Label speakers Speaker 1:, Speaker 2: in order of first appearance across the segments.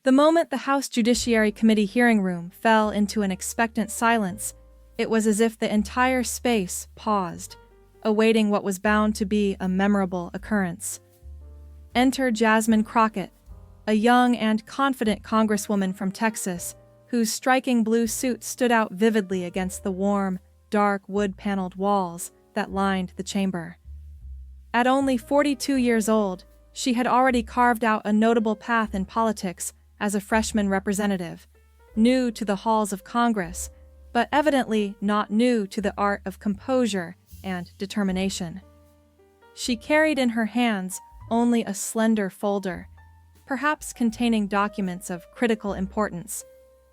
Speaker 1: The moment the House Judiciary Committee hearing room fell into an expectant silence, it was as if the entire space paused, awaiting what was bound to be a memorable occurrence. Enter Jasmine Crockett, a young and confident Congresswoman from Texas, whose striking blue suit stood out vividly against the warm, dark wood-paneled walls that lined the chamber. At only 42 years old, she had already carved out a notable path in politics as a freshman representative, new to the halls of Congress, but evidently not new to the art of composure and determination. She carried in her hands only a slender folder, perhaps containing documents of critical importance,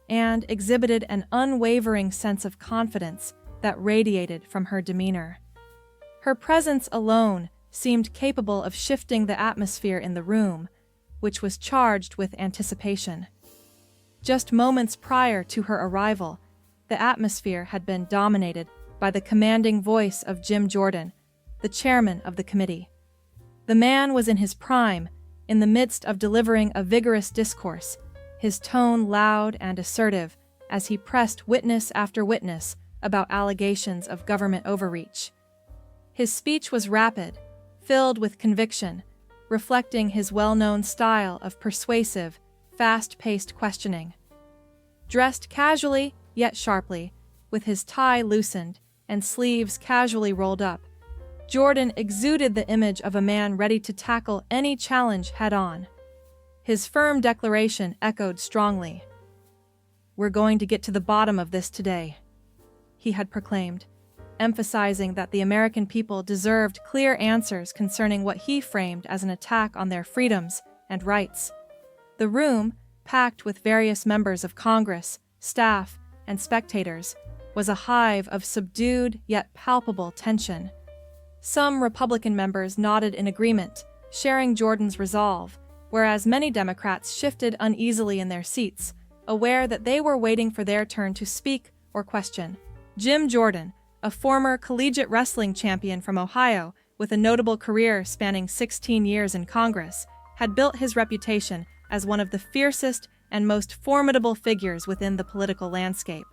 Speaker 1: and exhibited an unwavering sense of confidence that radiated from her demeanor. Her presence alone seemed capable of shifting the atmosphere in the room, which was charged with anticipation. Just moments prior to her arrival, the atmosphere had been dominated by the commanding voice of Jim Jordan, the chairman of the committee. The man was in his prime, in the midst of delivering a vigorous discourse, his tone loud and assertive as he pressed witness after witness about allegations of government overreach. His speech was rapid, filled with conviction, reflecting his well-known style of persuasive, fast-paced questioning. Dressed casually, yet sharply, with his tie loosened and sleeves casually rolled up, Jordan exuded the image of a man ready to tackle any challenge head-on. His firm declaration echoed strongly. "We're going to get to the bottom of this today," he had proclaimed, emphasizing that the American people deserved clear answers concerning what he framed as an attack on their freedoms and rights. The room, packed with various members of Congress, staff, and spectators, was a hive of subdued yet palpable tension. Some Republican members nodded in agreement, sharing Jordan's resolve, whereas many Democrats shifted uneasily in their seats, aware that they were waiting for their turn to speak or question. Jim Jordan, a former collegiate wrestling champion from Ohio with a notable career spanning 16 years in Congress, had built his reputation as one of the fiercest and most formidable figures within the political landscape.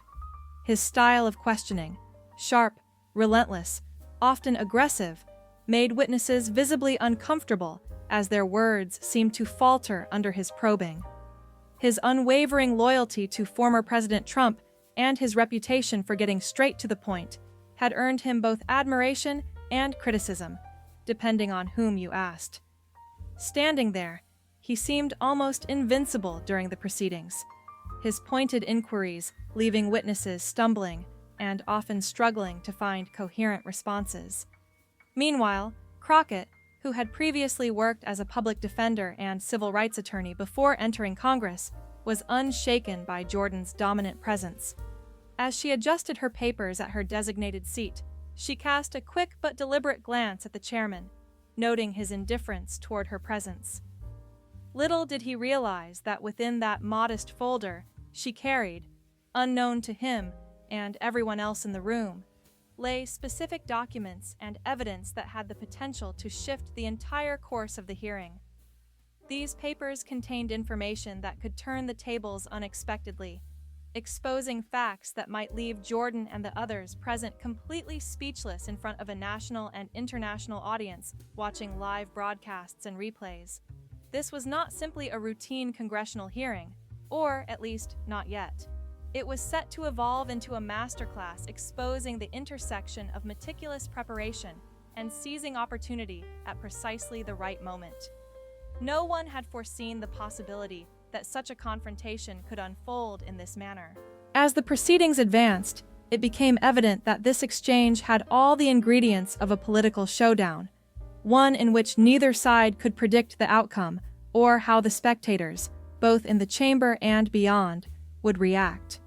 Speaker 1: His style of questioning, sharp, relentless, often aggressive, made witnesses visibly uncomfortable as their words seemed to falter under his probing. His unwavering loyalty to former President Trump and his reputation for getting straight to the point had earned him both admiration and criticism, depending on whom you asked. Standing there, he seemed almost invincible during the proceedings, his pointed inquiries leaving witnesses stumbling and often struggling to find coherent responses. Meanwhile, Crockett, who had previously worked as a public defender and civil rights attorney before entering Congress, was unshaken by Jordan's dominant presence. As she adjusted her papers at her designated seat, she cast a quick but deliberate glance at the chairman, noting his indifference toward her presence. Little did he realize that within that modest folder she carried, unknown to him and everyone else in the room, lay specific documents and evidence that had the potential to shift the entire course of the hearing. These papers contained information that could turn the tables unexpectedly, exposing facts that might leave Jordan and the others present completely speechless in front of a national and international audience watching live broadcasts and replays. This was not simply a routine congressional hearing, or at least not yet. It was set to evolve into a masterclass exposing the intersection of meticulous preparation and seizing opportunity at precisely the right moment. No one had foreseen the possibility that such a confrontation could unfold in this manner. As the proceedings advanced, it became evident that this exchange had all the ingredients of a political showdown, one in which neither side could predict the outcome or how the spectators, both in the chamber and beyond, would react.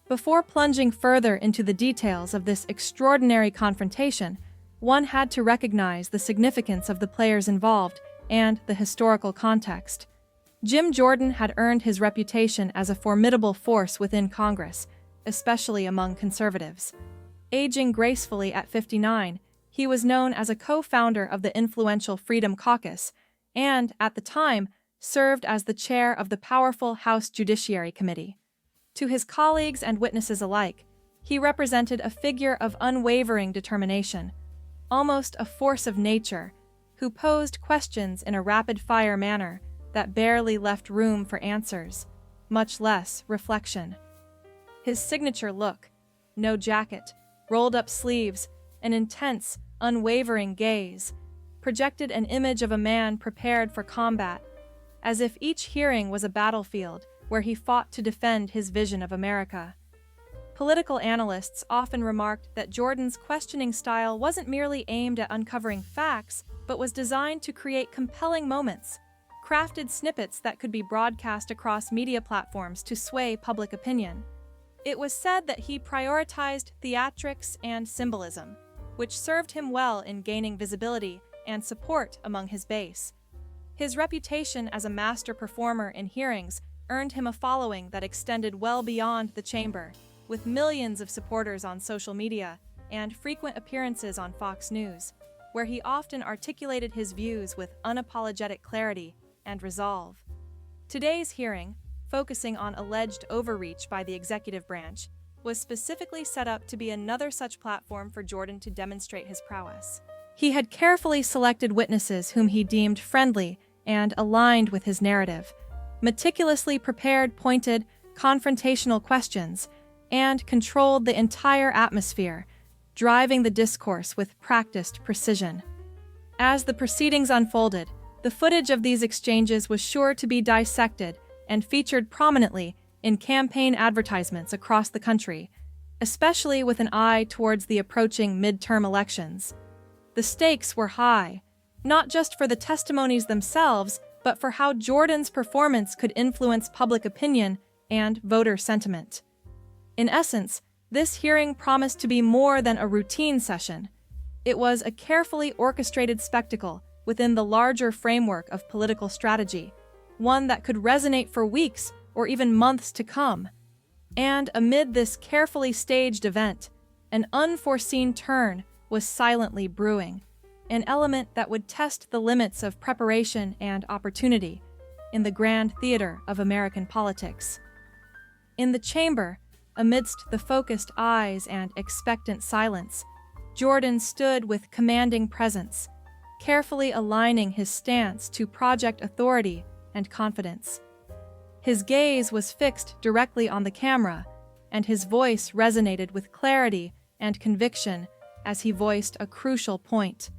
Speaker 1: Before plunging further into the details of this extraordinary confrontation, one had to recognize the significance of the players involved and the historical context. Jim Jordan had earned his reputation as a formidable force within Congress, especially among conservatives. Aging gracefully at 59, he was known as a co-founder of the influential Freedom Caucus and, at the time, served as the chair of the powerful House Judiciary Committee. To his colleagues and witnesses alike, he represented a figure of unwavering determination, almost a force of nature, who posed questions in a rapid-fire manner that barely left room for answers, much less reflection. His signature look, no jacket, rolled-up sleeves, an intense, unwavering gaze, projected an image of a man prepared for combat, as if each hearing was a battlefield where he fought to defend his vision of America. Political analysts often remarked that Jordan's questioning style wasn't merely aimed at uncovering facts, but was designed to create compelling moments, crafted snippets that could be broadcast across media platforms to sway public opinion. It was said that he prioritized theatrics and symbolism, which served him well in gaining visibility and support among his base. His reputation as a master performer in hearings earned him a following that extended well beyond the chamber, with millions of supporters on social media and frequent appearances on Fox News, where he often articulated his views with unapologetic clarity and resolve. Today's hearing, focusing on alleged overreach by the executive branch, was specifically set up to be another such platform for Jordan to demonstrate his prowess. He had carefully selected witnesses whom he deemed friendly and aligned with his narrative, meticulously prepared pointed, confrontational questions, and controlled the entire atmosphere, driving the discourse with practiced precision. As the proceedings unfolded, the footage of these exchanges was sure to be dissected and featured prominently in campaign advertisements across the country, especially with an eye towards the approaching midterm elections. The stakes were high, not just for the testimonies themselves, but for how Jordan's performance could influence public opinion and voter sentiment. In essence, this hearing promised to be more than a routine session. It was a carefully orchestrated spectacle within the larger framework of political strategy, one that could resonate for weeks or even months to come. And amid this carefully staged event, an unforeseen turn was silently brewing, an element that would test the limits of preparation and opportunity in the grand theater of American politics. In the chamber, amidst the focused eyes and expectant silence, Jordan stood with commanding presence, carefully aligning his stance to project authority and confidence. His gaze was fixed directly on the camera, and his voice resonated with clarity and conviction as he voiced a crucial point.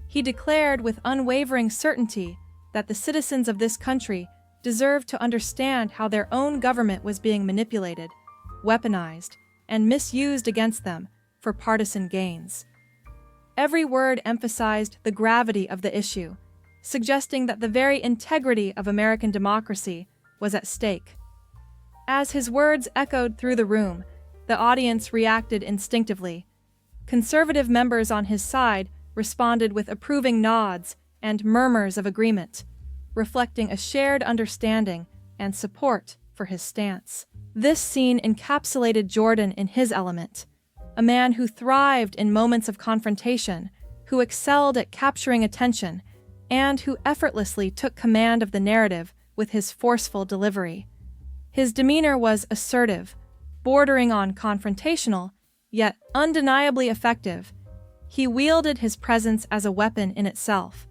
Speaker 1: He declared with unwavering certainty that the citizens of this country deserved to understand how their own government was being manipulated, weaponized, and misused against them for partisan gains. Every word emphasized the gravity of the issue, suggesting that the very integrity of American democracy was at stake. As his words echoed through the room, the audience reacted instinctively. Conservative members on his side responded with approving nods and murmurs of agreement, reflecting a shared understanding and support for his stance. This scene encapsulated Jordan in his element, a man who thrived in moments of confrontation, who excelled at capturing attention, and who effortlessly took command of the narrative with his forceful delivery. His demeanor was assertive, bordering on confrontational, yet undeniably effective. He wielded his presence as a weapon in itself.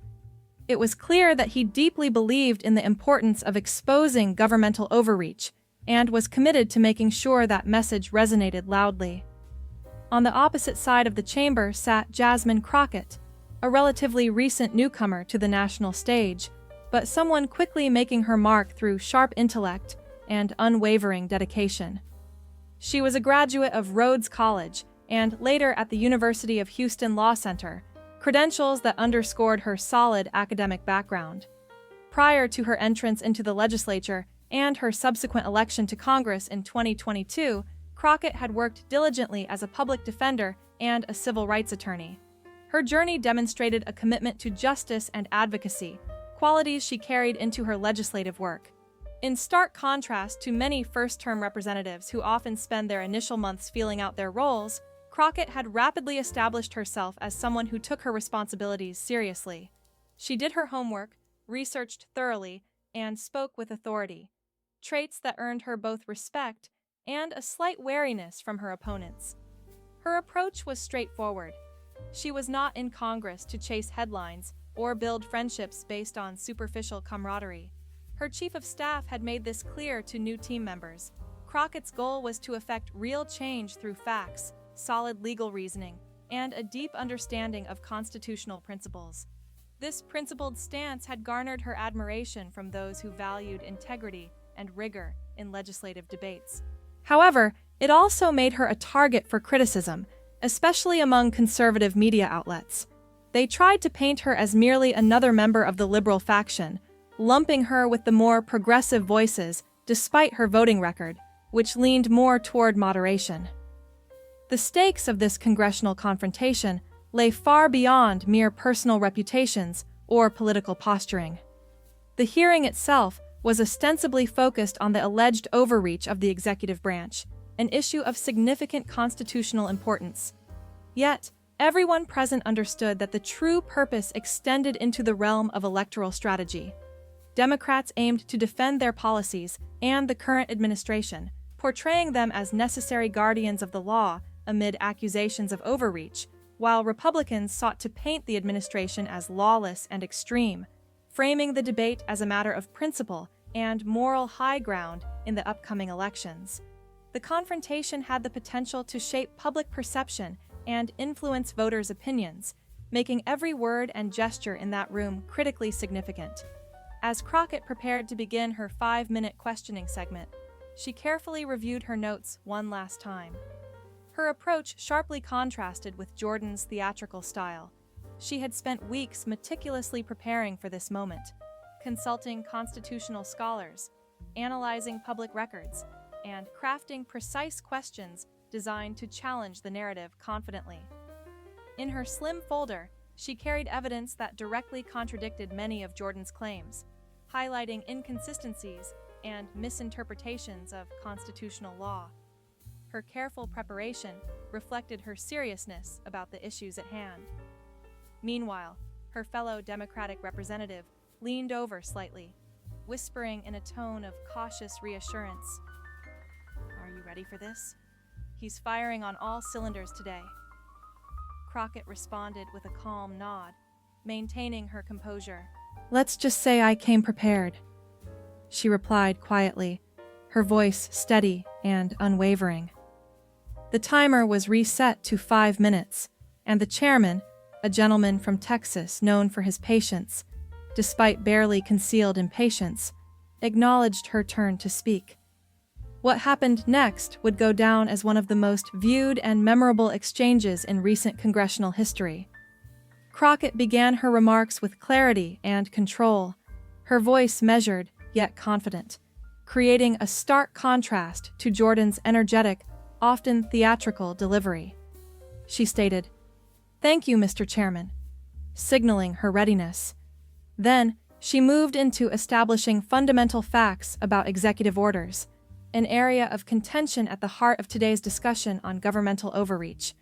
Speaker 1: It was clear that he deeply believed in the importance of exposing governmental overreach and was committed to making sure that message resonated loudly. On the opposite side of the chamber sat Jasmine Crockett, a relatively recent newcomer to the national stage, but someone quickly making her mark through sharp intellect and unwavering dedication. She was a graduate of Rhodes College and later at the University of Houston Law Center, credentials that underscored her solid academic background. Prior to her entrance into the legislature and her subsequent election to Congress in 2022, Crockett had worked diligently as a public defender and a civil rights attorney. Her journey demonstrated a commitment to justice and advocacy, qualities she carried into her legislative work. In stark contrast to many first-term representatives who often spend their initial months feeling out their roles, Crockett had rapidly established herself as someone who took her responsibilities seriously. She did her homework, researched thoroughly, and spoke with authority, traits that earned her both respect and a slight wariness from her opponents. Her approach was straightforward. She was not in Congress to chase headlines or build friendships based on superficial camaraderie. Her chief of staff had made this clear to new team members. Crockett's goal was to effect real change through facts, solid legal reasoning, and a deep understanding of constitutional principles. This principled stance had garnered her admiration from those who valued integrity and rigor in legislative debates. However, it also made her a target for criticism, especially among conservative media outlets. They tried to paint her as merely another member of the liberal faction, lumping her with the more progressive voices despite her voting record, which leaned more toward moderation. The stakes of this congressional confrontation lay far beyond mere personal reputations or political posturing. The hearing itself was ostensibly focused on the alleged overreach of the executive branch, an issue of significant constitutional importance. Yet, everyone present understood that the true purpose extended into the realm of electoral strategy. Democrats aimed to defend their policies and the current administration, portraying them as necessary guardians of the law amid accusations of overreach, while Republicans sought to paint the administration as lawless and extreme, framing the debate as a matter of principle and moral high ground in the upcoming elections. The confrontation had the potential to shape public perception and influence voters' opinions, making every word and gesture in that room critically significant. As Crockett prepared to begin her 5-minute questioning segment, she carefully reviewed her notes one last time. Her approach sharply contrasted with Jordan's theatrical style. She had spent weeks meticulously preparing for this moment, consulting constitutional scholars, analyzing public records, and crafting precise questions designed to challenge the narrative confidently. In her slim folder, she carried evidence that directly contradicted many of Jordan's claims, highlighting inconsistencies and misinterpretations of constitutional law. Her careful preparation reflected her seriousness about the issues at hand. Meanwhile, her fellow Democratic representative leaned over slightly, whispering in a tone of cautious reassurance, "Are you ready for this? He's firing on all cylinders today." Crockett responded with a calm nod, maintaining her composure. "Let's just say I came prepared," she replied quietly, her voice steady and unwavering. The timer was reset to 5 minutes, and the chairman, a gentleman from Texas known for his patience, despite barely concealed impatience, acknowledged her turn to speak. What happened next would go down as one of the most viewed and memorable exchanges in recent congressional history. Crockett began her remarks with clarity and control, her voice measured yet confident, creating a stark contrast to Jordan's energetic, often theatrical delivery. She stated, "Thank you, Mr. Chairman," signaling her readiness. Then, she moved into establishing fundamental facts about executive orders, an area of contention at the heart of today's discussion on governmental overreach.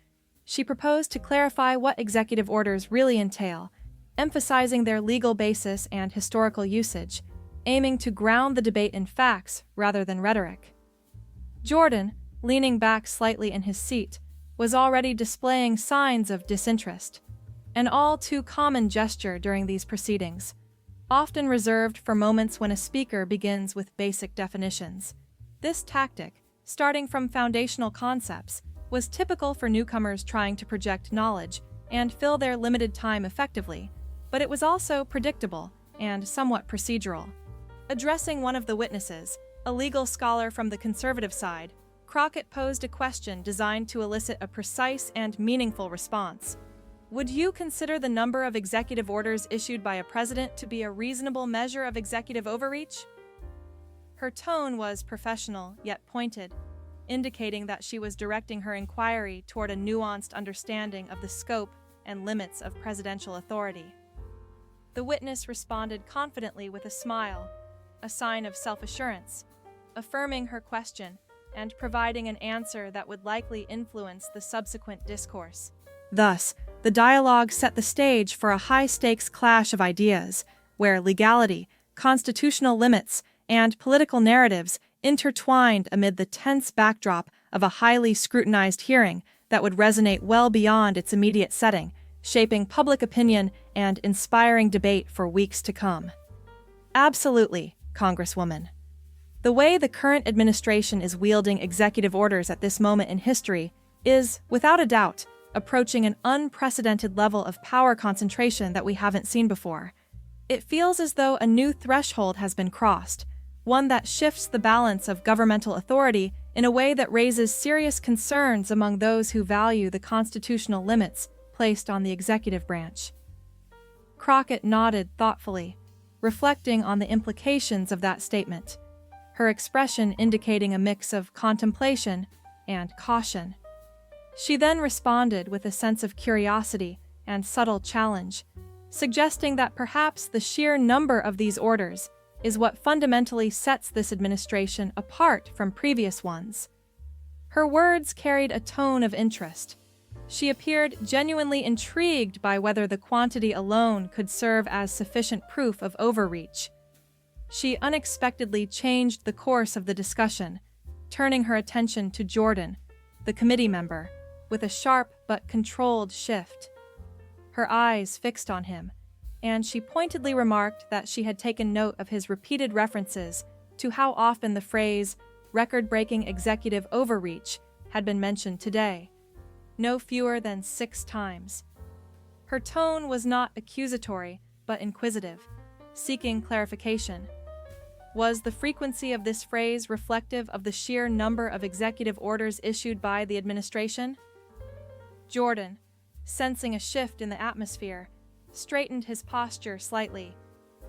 Speaker 1: She proposed to clarify what executive orders really entail, emphasizing their legal basis and historical usage, aiming to ground the debate in facts rather than rhetoric. Jordan, leaning back slightly in his seat, was already displaying signs of disinterest, an all too common gesture during these proceedings, often reserved for moments when a speaker begins with basic definitions. This tactic, starting from foundational concepts, was typical for newcomers trying to project knowledge and fill their limited time effectively, but it was also predictable and somewhat procedural. Addressing one of the witnesses, a legal scholar from the conservative side, Crockett posed a question designed to elicit a precise and meaningful response. "Would you consider the number of executive orders issued by a president to be a reasonable measure of executive overreach?" Her tone was professional yet pointed, indicating that she was directing her inquiry toward a nuanced understanding of the scope and limits of presidential authority. The witness responded confidently with a smile, a sign of self-assurance, affirming her question and providing an answer that would likely influence the subsequent discourse. Thus, the dialogue set the stage for a high-stakes clash of ideas, where legality, constitutional limits, and political narratives intertwined amid the tense backdrop of a highly scrutinized hearing that would resonate well beyond its immediate setting, shaping public opinion and inspiring debate for weeks to come. Absolutely, Congresswoman. The way the current administration is wielding executive orders at this moment in history is, without a doubt, approaching an unprecedented level of power concentration that we haven't seen before. It feels as though a new threshold has been crossed, one that shifts the balance of governmental authority in a way that raises serious concerns among those who value the constitutional limits placed on the executive branch. Crockett nodded thoughtfully, reflecting on the implications of that statement, her expression indicating a mix of contemplation and caution. She then responded with a sense of curiosity and subtle challenge, suggesting that perhaps the sheer number of these orders is what fundamentally sets this administration apart from previous ones. Her words carried a tone of interest. She appeared genuinely intrigued by whether the quantity alone could serve as sufficient proof of overreach. She unexpectedly changed the course of the discussion, turning her attention to Jordan, the committee member, with a sharp but controlled shift. Her eyes fixed on him, and she pointedly remarked that she had taken note of his repeated references to how often the phrase record-breaking executive overreach had been mentioned today, no fewer than 6 times. Her tone was not accusatory, but inquisitive, seeking clarification. Was the frequency of this phrase reflective of the sheer number of executive orders issued by the administration? Jordan, sensing a shift in the atmosphere, straightened his posture slightly,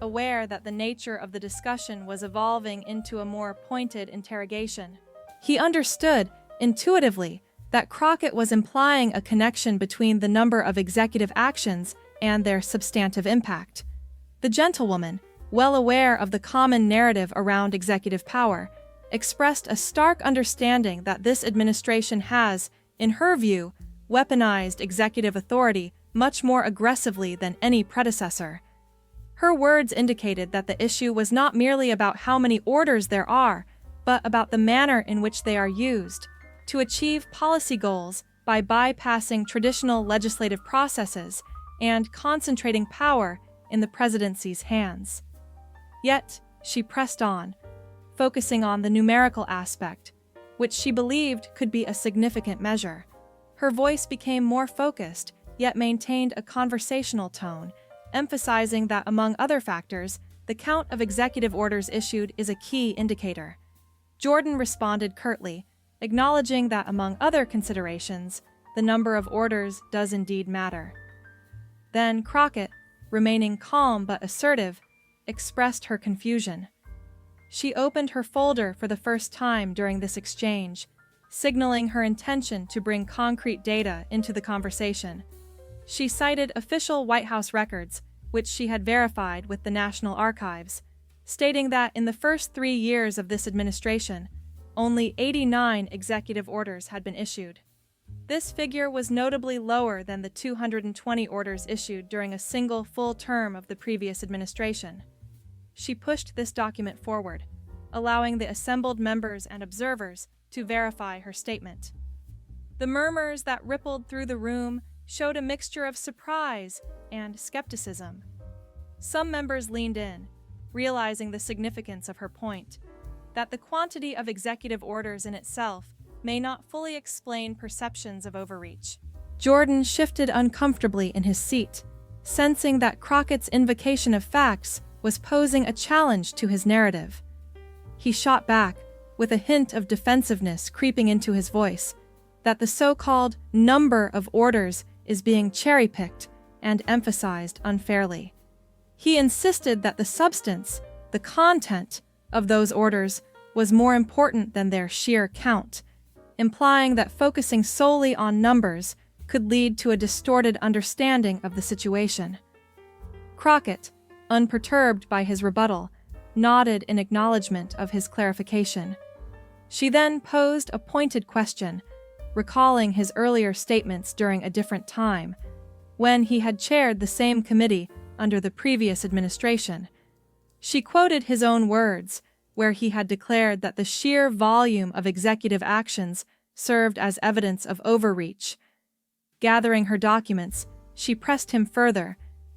Speaker 1: aware that the nature of the discussion was evolving into a more pointed interrogation. He understood, intuitively, that Crockett was implying a connection between the number of executive actions and their substantive impact. The gentlewoman, well aware of the common narrative around executive power, expressed a stark understanding that this administration has, in her view, weaponized executive authority much more aggressively than any predecessor. Her words indicated that the issue was not merely about how many orders there are, but about the manner in which they are used to achieve policy goals by bypassing traditional legislative processes and concentrating power in the presidency's hands. Yet, she pressed on, focusing on the numerical aspect, which she believed could be a significant measure. Her voice became more focused, yet maintained a conversational tone, emphasizing that, among other factors, the count of executive orders issued is a key indicator. Jordan responded curtly, acknowledging that, among other considerations, the number of orders does indeed matter. Then Crockett, remaining calm but assertive, expressed her confusion. She opened her folder for the first time during this exchange, signaling her intention to bring concrete data into the conversation. She cited official White House records, which she had verified with the National Archives, stating that in the first 3 years of this administration, only 89 executive orders had been issued. This figure was notably lower than the 220 orders issued during a single full term of the previous administration. She pushed this document forward, allowing the assembled members and observers to verify her statement. The murmurs that rippled through the room showed a mixture of surprise and skepticism. Some members leaned in, realizing the significance of her point, that the quantity of executive orders in itself may not fully explain perceptions of overreach. Jordan shifted uncomfortably in his seat, sensing that Crockett's invocation of facts was posing a challenge to his narrative. He shot back, with a hint of defensiveness creeping into his voice, that the so-called number of orders is being cherry-picked and emphasized unfairly. He insisted that the substance, the content, of those orders was more important than their sheer count, implying that focusing solely on numbers could lead to a distorted understanding of the situation. Crockett, unperturbed by his rebuttal, nodded in acknowledgement of his clarification. She then posed a pointed question, recalling his earlier statements during a different time, when he had chaired the same committee under the previous administration. She quoted his own words, where he had declared that the sheer volume of executive actions served as evidence of overreach. Gathering her documents, she pressed him further,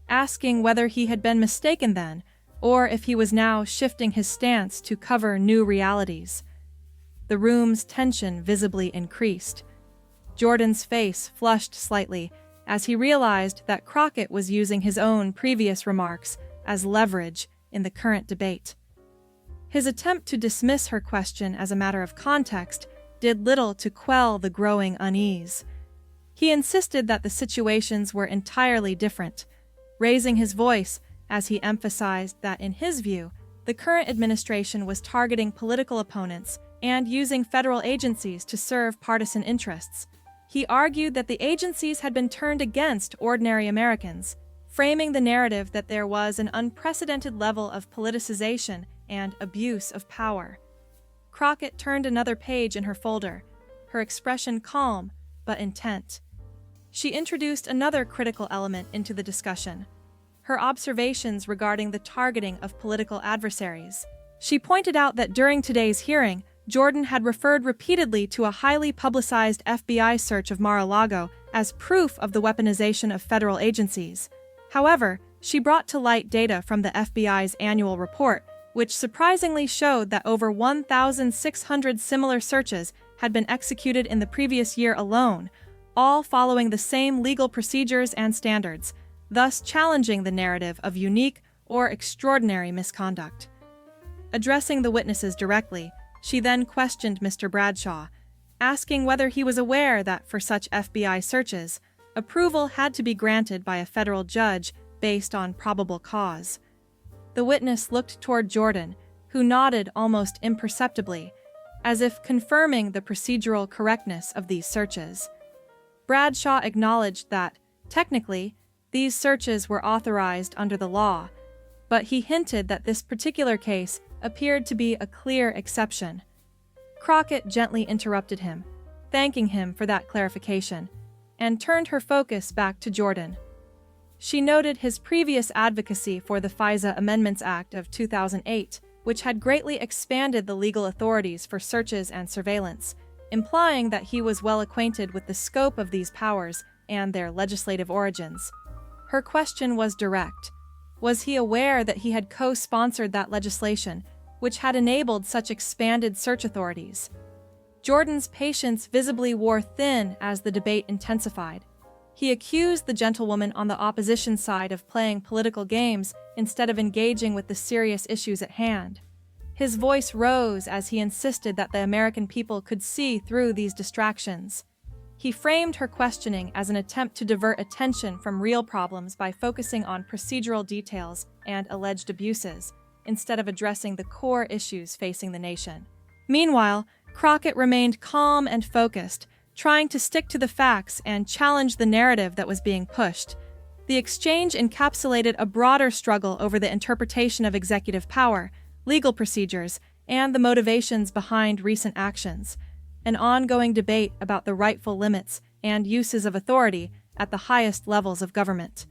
Speaker 1: asking whether he had been mistaken then, or if he was now shifting his stance to cover new realities. The room's tension visibly increased. Jordan's face flushed slightly as he realized that Crockett was using his own previous remarks as leverage in the current debate. His attempt to dismiss her question as a matter of context did little to quell the growing unease. He insisted that the situations were entirely different, raising his voice as he emphasized that, in his view, the current administration was targeting political opponents and using federal agencies to serve partisan interests. He argued that the agencies had been turned against ordinary Americans, framing the narrative that there was an unprecedented level of politicization and abuse of power. Crockett turned another page in her folder, her expression calm but intent. She introduced another critical element into the discussion: her observations regarding the targeting of political adversaries. She pointed out that during today's hearing, Jordan had referred repeatedly to a highly publicized FBI search of Mar-a-Lago as proof of the weaponization of federal agencies. However, she brought to light data from the FBI's annual report, which surprisingly showed that over 1,600 similar searches had been executed in the previous year alone, all following the same legal procedures and standards, thus challenging the narrative of unique or extraordinary misconduct. Addressing the witnesses directly, she then questioned Mr. Bradshaw, asking whether he was aware that for such FBI searches, approval had to be granted by a federal judge based on probable cause. The witness looked toward Jordan, who nodded almost imperceptibly, as if confirming the procedural correctness of these searches. Bradshaw acknowledged that, technically, these searches were authorized under the law, but he hinted that this particular case appeared to be a clear exception. Crockett gently interrupted him, thanking him for that clarification, and turned her focus back to Jordan. She noted his previous advocacy for the FISA Amendments Act of 2008, which had greatly expanded the legal authorities for searches and surveillance, implying that he was well acquainted with the scope of these powers and their legislative origins. Her question was direct. Was he aware that he had co-sponsored that legislation, which had enabled such expanded search authorities? Jordan's patience visibly wore thin as the debate intensified. He accused the gentlewoman on the opposition side of playing political games instead of engaging with the serious issues at hand. His voice rose as he insisted that the American people could see through these distractions. He framed her questioning as an attempt to divert attention from real problems by focusing on procedural details and alleged abuses, instead of addressing the core issues facing the nation. Meanwhile, Crockett remained calm and focused, trying to stick to the facts and challenge the narrative that was being pushed. The exchange encapsulated a broader struggle over the interpretation of executive power, legal procedures, and the motivations behind recent actions, an ongoing debate about the rightful limits and uses of authority at the highest levels of government.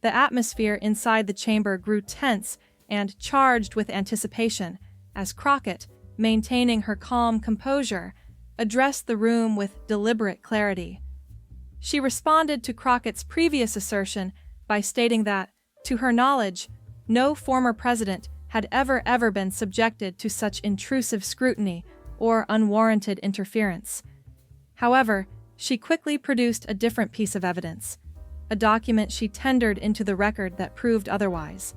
Speaker 1: The atmosphere inside the chamber grew tense and charged with anticipation as Crockett, maintaining her calm composure, addressed the room with deliberate clarity. She responded to Crockett's previous assertion by stating that, to her knowledge, no former president had ever been subjected to such intrusive scrutiny or unwarranted interference. However, she quickly produced a different piece of evidence, a document she tendered into the record that proved otherwise.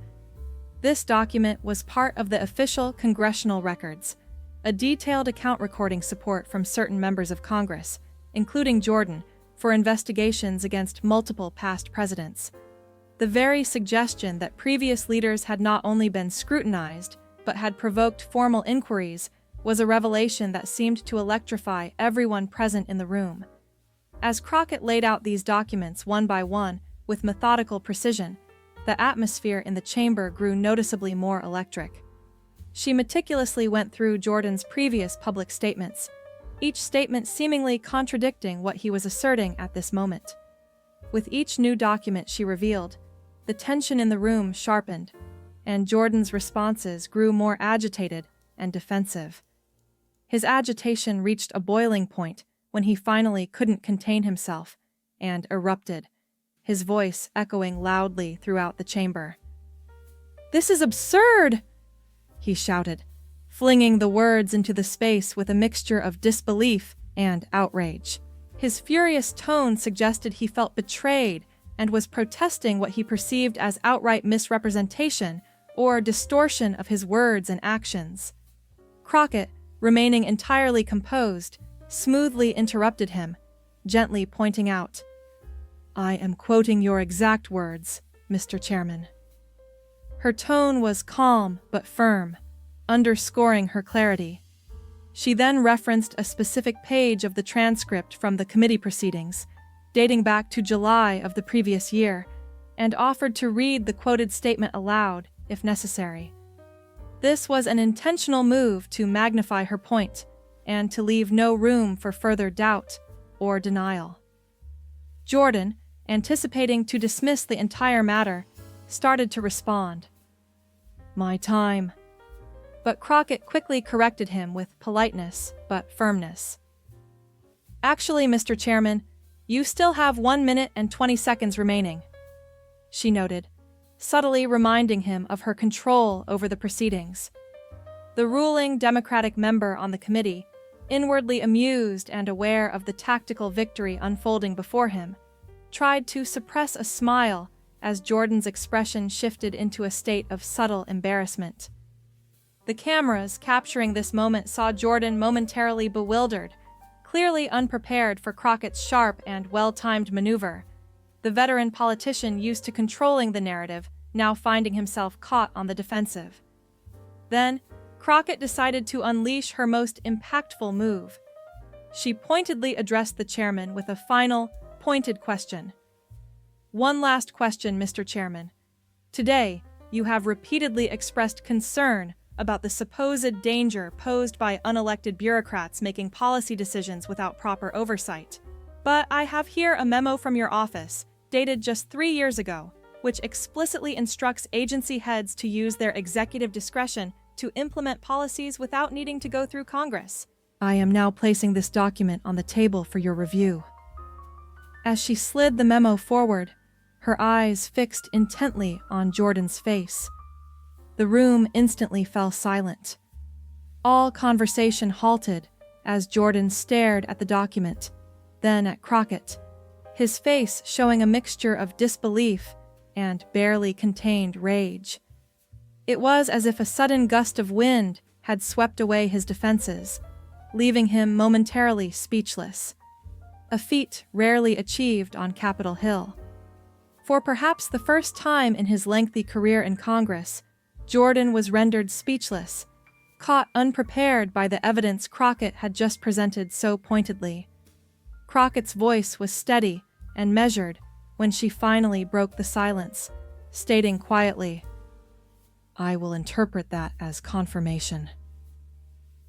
Speaker 1: This document was part of the official congressional records, a detailed account recording support from certain members of Congress, including Jordan, for investigations against multiple past presidents. The very suggestion that previous leaders had not only been scrutinized, but had provoked formal inquiries, was a revelation that seemed to electrify everyone present in the room. As Crockett laid out these documents one by one with methodical precision, the atmosphere in the chamber grew noticeably more electric. She meticulously went through Jordan's previous public statements, each statement seemingly contradicting what he was asserting at this moment. With each new document she revealed, the tension in the room sharpened, and Jordan's responses grew more agitated and defensive. His agitation reached a boiling point when he finally couldn't contain himself and erupted, his voice echoing loudly throughout the chamber. "This is absurd!" he shouted, flinging the words into the space with a mixture of disbelief and outrage. His furious tone suggested he felt betrayed and was protesting what he perceived as outright misrepresentation or distortion of his words and actions. Crockett, remaining entirely composed, smoothly interrupted him, gently pointing out, "I am quoting your exact words, Mr. Chairman." Her tone was calm but firm, underscoring her clarity. She then referenced a specific page of the transcript from the committee proceedings, dating back to July of the previous year, and offered to read the quoted statement aloud, if necessary. This was an intentional move to magnify her point and to leave no room for further doubt or denial. Jordan, anticipating to dismiss the entire matter, started to respond. "My time." But Crockett quickly corrected him with politeness but firmness. "Actually, Mr. Chairman, you still have 1 minute and 20 seconds remaining," she noted, subtly reminding him of her control over the proceedings. The ruling Democratic member on the committee, inwardly amused and aware of the tactical victory unfolding before him, tried to suppress a smile as Jordan's expression shifted into a state of subtle embarrassment. The cameras capturing this moment saw Jordan momentarily bewildered, clearly unprepared for Crockett's sharp and well-timed maneuver, the veteran politician used to controlling the narrative now finding himself caught on the defensive. Then, Crockett decided to unleash her most impactful move. She pointedly addressed the chairman with a final, pointed question. "One last question, Mr. Chairman. Today, you have repeatedly expressed concern about the supposed danger posed by unelected bureaucrats making policy decisions without proper oversight. But I have here a memo from your office, dated just 3 years ago, which explicitly instructs agency heads to use their executive discretion to implement policies without needing to go through Congress. I am now placing this document on the table for your review." As she slid the memo forward, her eyes fixed intently on Jordan's face. The room instantly fell silent. All conversation halted as Jordan stared at the document, then at Crockett, his face showing a mixture of disbelief and barely contained rage. It was as if a sudden gust of wind had swept away his defenses, leaving him momentarily speechless, a feat rarely achieved on Capitol Hill. For perhaps the first time in his lengthy career in Congress, Jordan was rendered speechless, caught unprepared by the evidence Crockett had just presented so pointedly. Crockett's voice was steady and measured when she finally broke the silence, stating quietly, "I will interpret that as confirmation."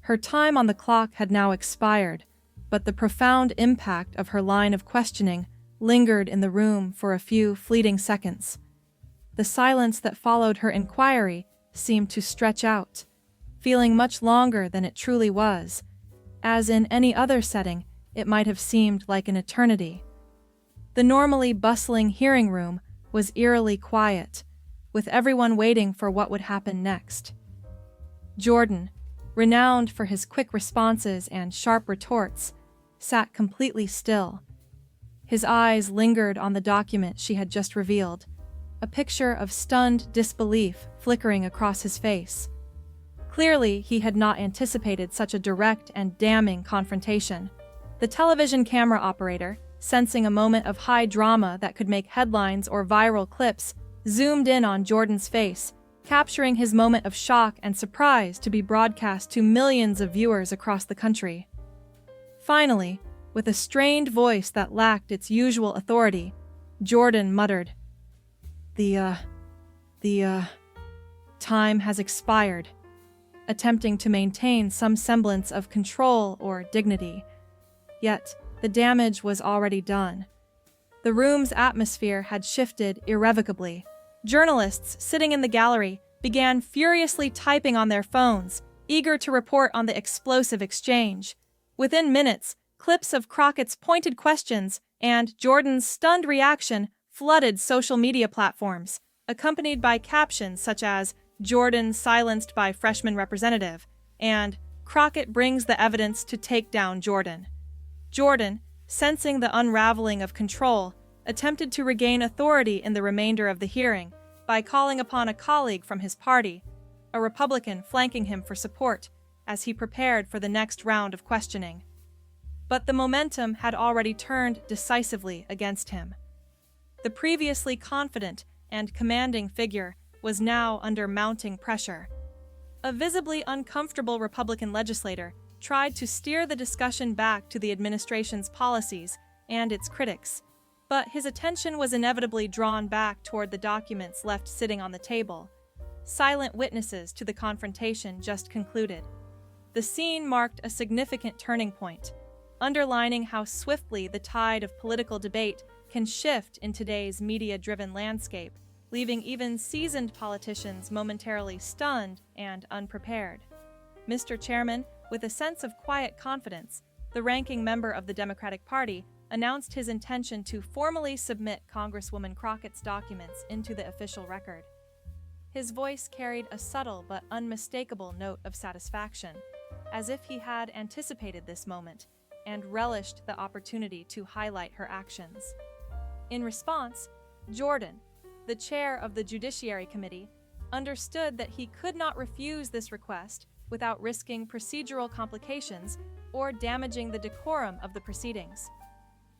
Speaker 1: Her time on the clock had now expired, but the profound impact of her line of questioning lingered in the room for a few fleeting seconds. The silence that followed her inquiry seemed to stretch out, feeling much longer than it truly was, as in any other setting it might have seemed like an eternity. The normally bustling hearing room was eerily quiet, with everyone waiting for what would happen next. Jordan, renowned for his quick responses and sharp retorts, sat completely still. His eyes lingered on the document she had just revealed, a picture of stunned disbelief flickering across his face. Clearly, he had not anticipated such a direct and damning confrontation. The television camera operator, sensing a moment of high drama that could make headlines or viral clips, zoomed in on Jordan's face, capturing his moment of shock and surprise to be broadcast to millions of viewers across the country. Finally, with a strained voice that lacked its usual authority, Jordan muttered, The time has expired," attempting to maintain some semblance of control or dignity. Yet, the damage was already done. The room's atmosphere had shifted irrevocably. Journalists sitting in the gallery began furiously typing on their phones, eager to report on the explosive exchange. Within minutes, clips of Crockett's pointed questions and Jordan's stunned reaction flooded social media platforms, accompanied by captions such as "Jordan silenced by freshman representative" and "Crockett brings the evidence to take down Jordan." Jordan, sensing the unraveling of control, attempted to regain authority in the remainder of the hearing by calling upon a colleague from his party, a Republican flanking him for support as he prepared for the next round of questioning. But the momentum had already turned decisively against him. The previously confident and commanding figure was now under mounting pressure. A visibly uncomfortable Republican legislator tried to steer the discussion back to the administration's policies and its critics, but his attention was inevitably drawn back toward the documents left sitting on the table, silent witnesses to the confrontation just concluded. The scene marked a significant turning point, underlining how swiftly the tide of political debate can shift in today's media-driven landscape, leaving even seasoned politicians momentarily stunned and unprepared. Mr. Chairman, with a sense of quiet confidence, the ranking member of the Democratic Party announced his intention to formally submit Congresswoman Crockett's documents into the official record. His voice carried a subtle but unmistakable note of satisfaction, as if he had anticipated this moment and relished the opportunity to highlight her actions. In response, Jordan, the chair of the Judiciary Committee, understood that he could not refuse this request without risking procedural complications or damaging the decorum of the proceedings.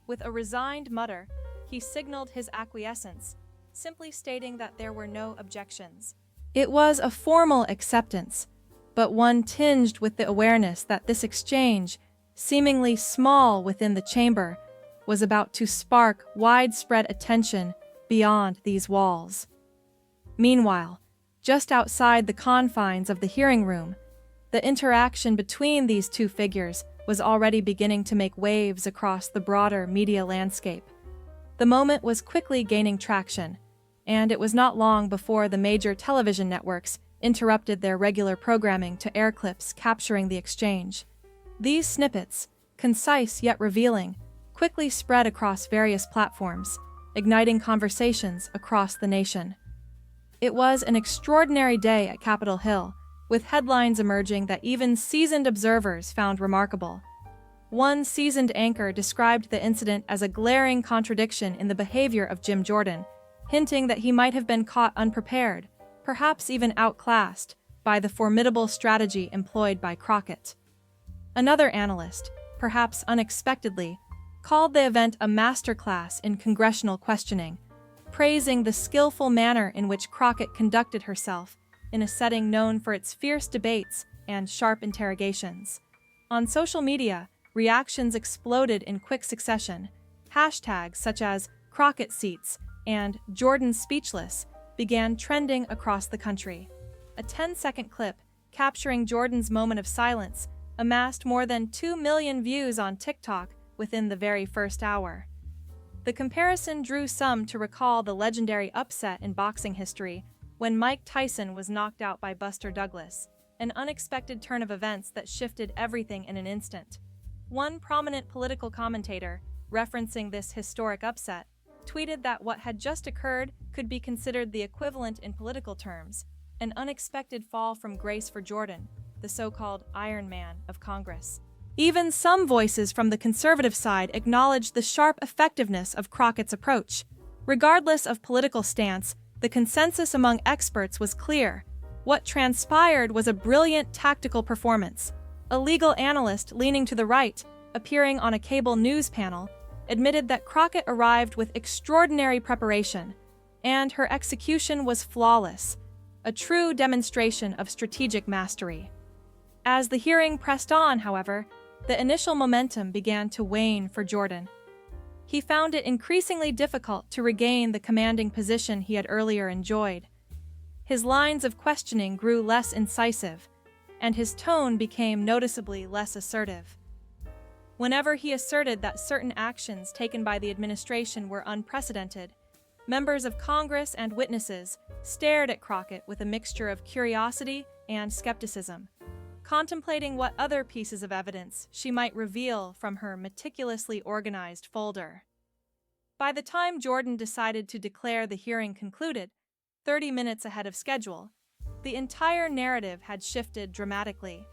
Speaker 1: With a resigned mutter, he signaled his acquiescence, simply stating that there were no objections. It was a formal acceptance, but one tinged with the awareness that this exchange, seemingly small within the chamber, was about to spark widespread attention beyond these walls. Meanwhile, just outside the confines of the hearing room, the interaction between these two figures was already beginning to make waves across the broader media landscape. The moment was quickly gaining traction, and it was not long before the major television networks interrupted their regular programming to air clips capturing the exchange. These snippets, concise yet revealing, quickly spread across various platforms, igniting conversations across the nation. It was an extraordinary day at Capitol Hill, with headlines emerging that even seasoned observers found remarkable. One seasoned anchor described the incident as a glaring contradiction in the behavior of Jim Jordan, hinting that he might have been caught unprepared, perhaps even outclassed, by the formidable strategy employed by Crockett. Another analyst, perhaps unexpectedly, called the event a masterclass in congressional questioning, praising the skillful manner in which Crockett conducted herself in a setting known for its fierce debates and sharp interrogations. On social media, reactions exploded in quick succession. Hashtags such as Crockett seats and Jordan speechless began trending across the country. A 10-second clip capturing Jordan's moment of silence amassed more than 2 million views on TikTok within the very first hour. The comparison drew some to recall the legendary upset in boxing history when Mike Tyson was knocked out by Buster Douglas, an unexpected turn of events that shifted everything in an instant. One prominent political commentator, referencing this historic upset, tweeted that what had just occurred could be considered the equivalent in political terms, an unexpected fall from grace for Jordan, the so-called Iron Man of Congress. Even some voices from the conservative side acknowledged the sharp effectiveness of Crockett's approach. Regardless of political stance, the consensus among experts was clear. What transpired was a brilliant tactical performance. A legal analyst leaning to the right, appearing on a cable news panel, admitted that Crockett arrived with extraordinary preparation, and her execution was flawless, a true demonstration of strategic mastery. As the hearing pressed on, however, the initial momentum began to wane for Jordan. He found it increasingly difficult to regain the commanding position he had earlier enjoyed. His lines of questioning grew less incisive, and his tone became noticeably less assertive. Whenever he asserted that certain actions taken by the administration were unprecedented, Members of Congress and witnesses stared at Crockett with a mixture of curiosity and skepticism, contemplating what other pieces of evidence she might reveal from her meticulously organized folder. By the time Jordan decided to declare the hearing concluded, 30 minutes ahead of schedule, the entire narrative had shifted dramatically.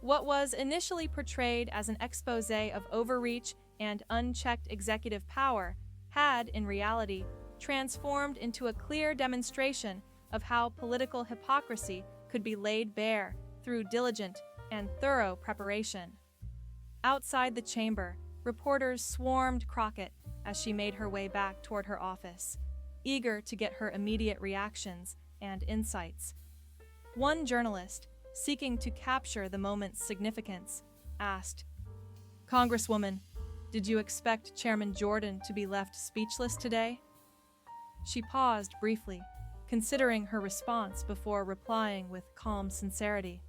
Speaker 1: What was initially portrayed as an exposé of overreach and unchecked executive power had, in reality, transformed into a clear demonstration of how political hypocrisy could be laid bare through diligent and thorough preparation. Outside the chamber, reporters swarmed Crockett as she made her way back toward her office, eager to get her immediate reactions and insights. One journalist, seeking to capture the moment's significance, asked, "Congresswoman, did you expect Chairman Jordan to be left speechless today?" She paused briefly, considering her response before replying with calm sincerity.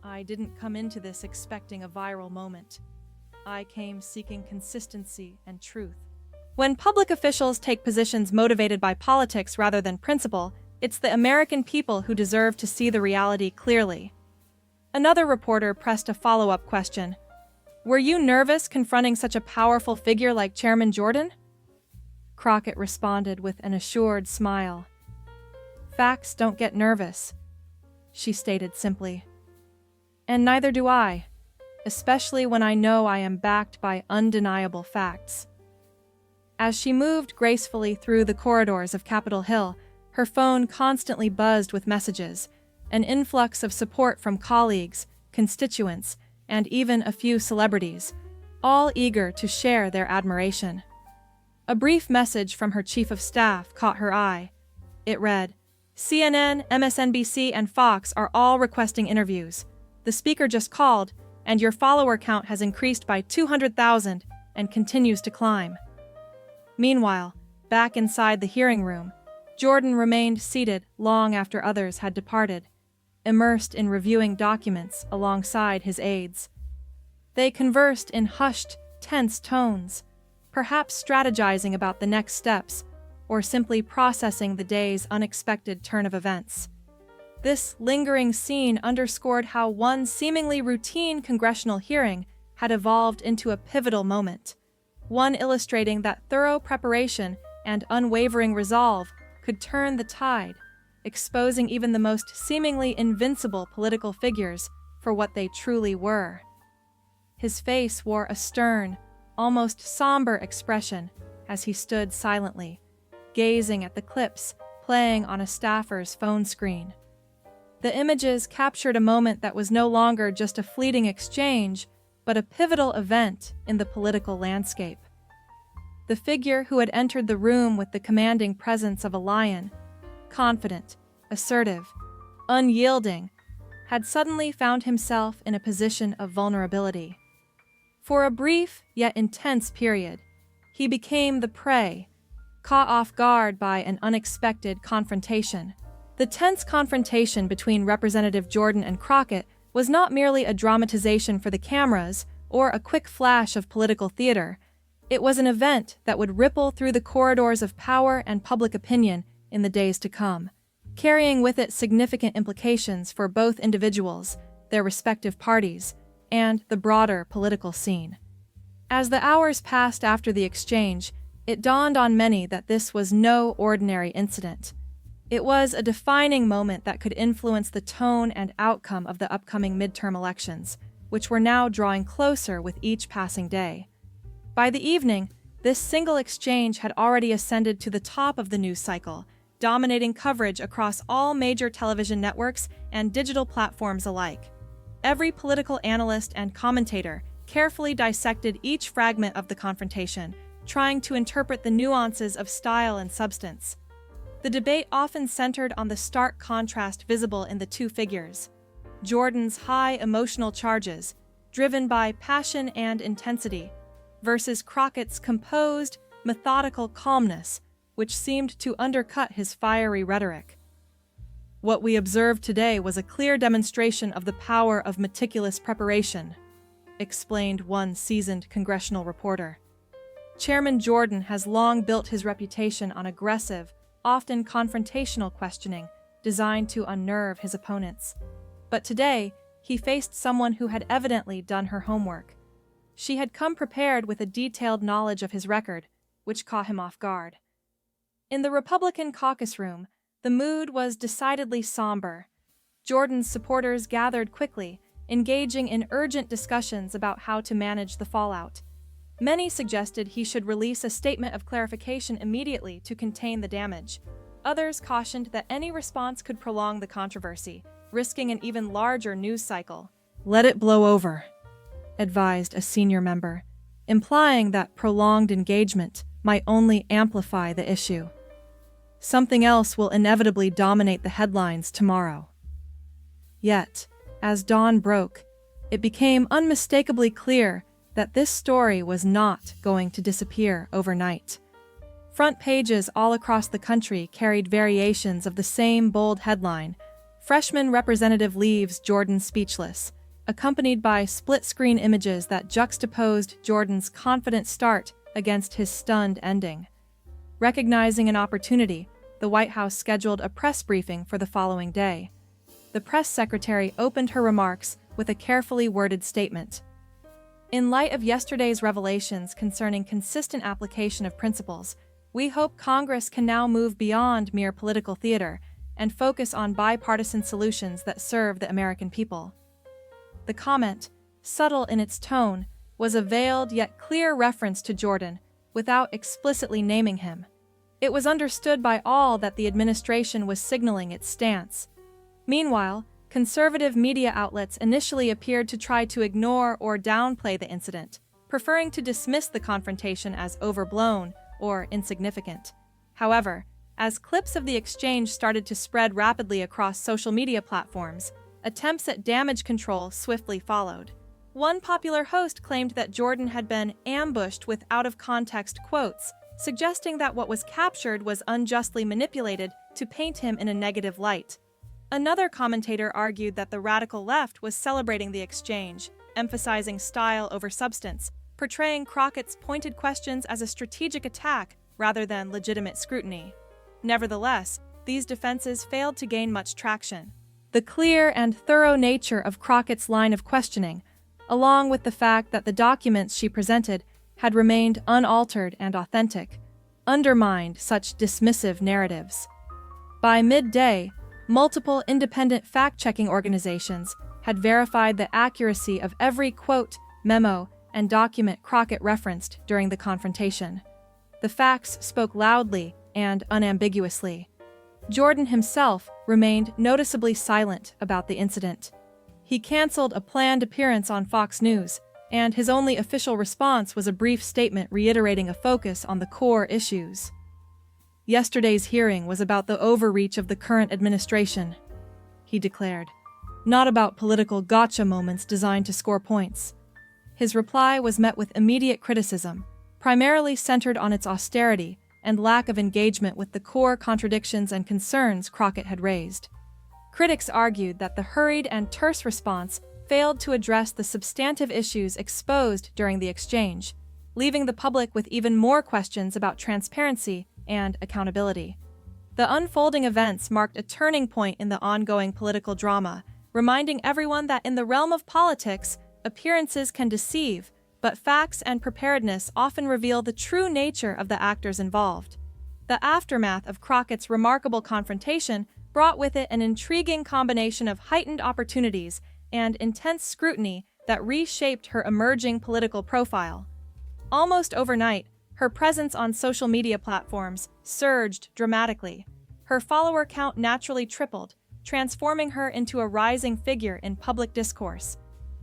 Speaker 1: "I didn't come into this expecting a viral moment. I came seeking consistency and truth." When public officials take positions motivated by politics rather than principle, it's the American people who deserve to see the reality clearly. Another reporter pressed a follow-up question. "Were you nervous confronting such a powerful figure like Chairman Jordan?" Crockett responded with an assured smile. "Facts don't get nervous," she stated simply. "And neither do I, especially when I know I am backed by undeniable facts." As she moved gracefully through the corridors of Capitol Hill, her phone constantly buzzed with messages, an influx of support from colleagues, constituents, and even a few celebrities, all eager to share their admiration. A brief message from her chief of staff caught her eye. It read, "CNN, MSNBC, and Fox are all requesting interviews. The speaker just called, and your follower count has increased by 200,000 and continues to climb." Meanwhile, back inside the hearing room, Jordan remained seated long after others had departed, immersed in reviewing documents alongside his aides. They conversed in hushed, tense tones, perhaps strategizing about the next steps, or simply processing the day's unexpected turn of events. This lingering scene underscored how one seemingly routine congressional hearing had evolved into a pivotal moment, one illustrating that thorough preparation and unwavering resolve could turn the tide, exposing even the most seemingly invincible political figures for what they truly were. His face wore a stern, almost somber expression as he stood silently, gazing at the clips playing on a staffer's phone screen. The images captured a moment that was no longer just a fleeting exchange, but a pivotal event in the political landscape. The figure who had entered the room with the commanding presence of a lion, confident, assertive, unyielding, had suddenly found himself in a position of vulnerability. For a brief yet intense period, he became the prey, caught off guard by an unexpected confrontation. The tense confrontation between Representative Jordan and Crockett was not merely a dramatization for the cameras or a quick flash of political theater. It was an event that would ripple through the corridors of power and public opinion in the days to come, carrying with it significant implications for both individuals, their respective parties, and the broader political scene. As the hours passed after the exchange, it dawned on many that this was no ordinary incident. It was a defining moment that could influence the tone and outcome of the upcoming midterm elections, which were now drawing closer with each passing day. By the evening, this single exchange had already ascended to the top of the news cycle, dominating coverage across all major television networks and digital platforms alike. Every political analyst and commentator carefully dissected each fragment of the confrontation, trying to interpret the nuances of style and substance. The debate often centered on the stark contrast visible in the two figures: Jordan's high emotional charges, driven by passion and intensity, versus Crockett's composed, methodical calmness, which seemed to undercut his fiery rhetoric. "What we observed today was a clear demonstration of the power of meticulous preparation," explained one seasoned congressional reporter. Chairman Jordan has long built his reputation on aggressive, often confrontational questioning designed to unnerve his opponents. But today, he faced someone who had evidently done her homework. She had come prepared with a detailed knowledge of his record, which caught him off guard. In the Republican caucus room, the mood was decidedly somber. Jordan's supporters gathered quickly, engaging in urgent discussions about how to manage the fallout. Many suggested he should release a statement of clarification immediately to contain the damage. Others cautioned that any response could prolong the controversy, risking an even larger news cycle. "Let it blow over," advised a senior member, implying that prolonged engagement might only amplify the issue. Something else will inevitably dominate the headlines tomorrow. Yet, as dawn broke, it became unmistakably clear that this story was not going to disappear overnight. Front pages all across the country carried variations of the same bold headline: "Freshman Representative Leaves Jordan Speechless," accompanied by split-screen images that juxtaposed Jordan's confident start against his stunned ending. Recognizing an opportunity, the White House scheduled a press briefing for the following day. The press secretary opened her remarks with a carefully worded statement. "In light of yesterday's revelations concerning consistent application of principles, we hope Congress can now move beyond mere political theater and focus on bipartisan solutions that serve the American people." The comment, subtle in its tone, was a veiled yet clear reference to Jordan, without explicitly naming him. It was understood by all that the administration was signaling its stance. Meanwhile, conservative media outlets initially appeared to try to ignore or downplay the incident, preferring to dismiss the confrontation as overblown or insignificant. However, as clips of the exchange started to spread rapidly across social media platforms, attempts at damage control swiftly followed. One popular host claimed that Jordan had been ambushed with out-of-context quotes, suggesting that what was captured was unjustly manipulated to paint him in a negative light. Another commentator argued that the radical left was celebrating the exchange, emphasizing style over substance, portraying Crockett's pointed questions as a strategic attack rather than legitimate scrutiny. Nevertheless, these defenses failed to gain much traction. The clear and thorough nature of Crockett's line of questioning, along with the fact that the documents she presented had remained unaltered and authentic, undermined such dismissive narratives. By midday, multiple independent fact-checking organizations had verified the accuracy of every quote, memo, and document Crockett referenced during the confrontation. The facts spoke loudly and unambiguously. Jordan himself remained noticeably silent about the incident. He canceled a planned appearance on Fox News, and his only official response was a brief statement reiterating a focus on the core issues. "Yesterday's hearing was about the overreach of the current administration," he declared, "not about political gotcha moments designed to score points." His reply was met with immediate criticism, primarily centered on its austerity and lack of engagement with the core contradictions and concerns Crockett had raised. Critics argued that the hurried and terse response failed to address the substantive issues exposed during the exchange, leaving the public with even more questions about transparency and accountability. The unfolding events marked a turning point in the ongoing political drama, reminding everyone that in the realm of politics, appearances can deceive, but facts and preparedness often reveal the true nature of the actors involved. The aftermath of Crockett's remarkable confrontation brought with it an intriguing combination of heightened opportunities and intense scrutiny that reshaped her emerging political profile. Almost overnight, her presence on social media platforms surged dramatically. Her follower count naturally tripled, transforming her into a rising figure in public discourse.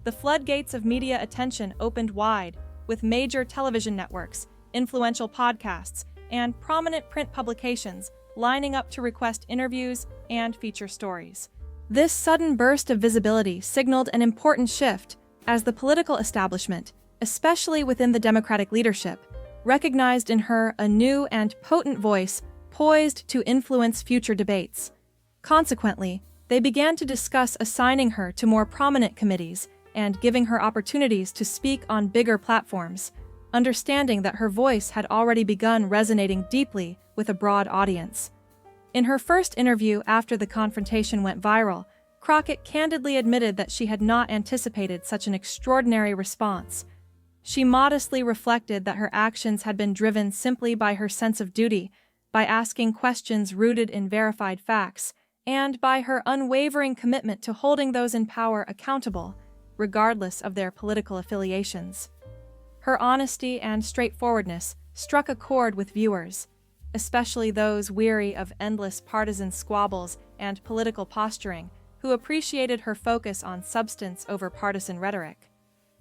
Speaker 1: The floodgates of media attention opened wide, with major television networks, influential podcasts, and prominent print publications lining up to request interviews and feature stories. This sudden burst of visibility signaled an important shift, as the political establishment, especially within the Democratic leadership, recognized in her a new and potent voice poised to influence future debates. Consequently, they began to discuss assigning her to more prominent committees and giving her opportunities to speak on bigger platforms, understanding that her voice had already begun resonating deeply with a broad audience. In her first interview after the confrontation went viral, Crockett candidly admitted that she had not anticipated such an extraordinary response. She modestly reflected that her actions had been driven simply by her sense of duty, by asking questions rooted in verified facts, and by her unwavering commitment to holding those in power accountable, regardless of their political affiliations. Her honesty and straightforwardness struck a chord with viewers, especially those weary of endless partisan squabbles and political posturing, who appreciated her focus on substance over partisan rhetoric.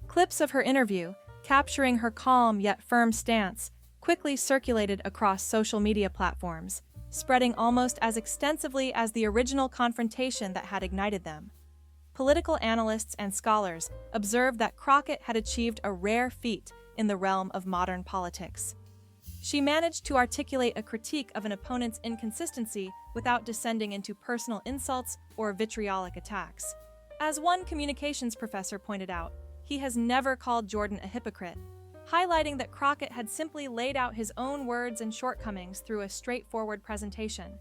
Speaker 1: Clips of her interview, capturing her calm yet firm stance, quickly circulated across social media platforms, spreading almost as extensively as the original confrontation that had ignited them. Political analysts and scholars observed that Crockett had achieved a rare feat in the realm of modern politics. She managed to articulate a critique of an opponent's inconsistency without descending into personal insults or vitriolic attacks. As one communications professor pointed out, he has never called Jordan a hypocrite, highlighting that Crockett had simply laid out his own words and shortcomings through a straightforward presentation.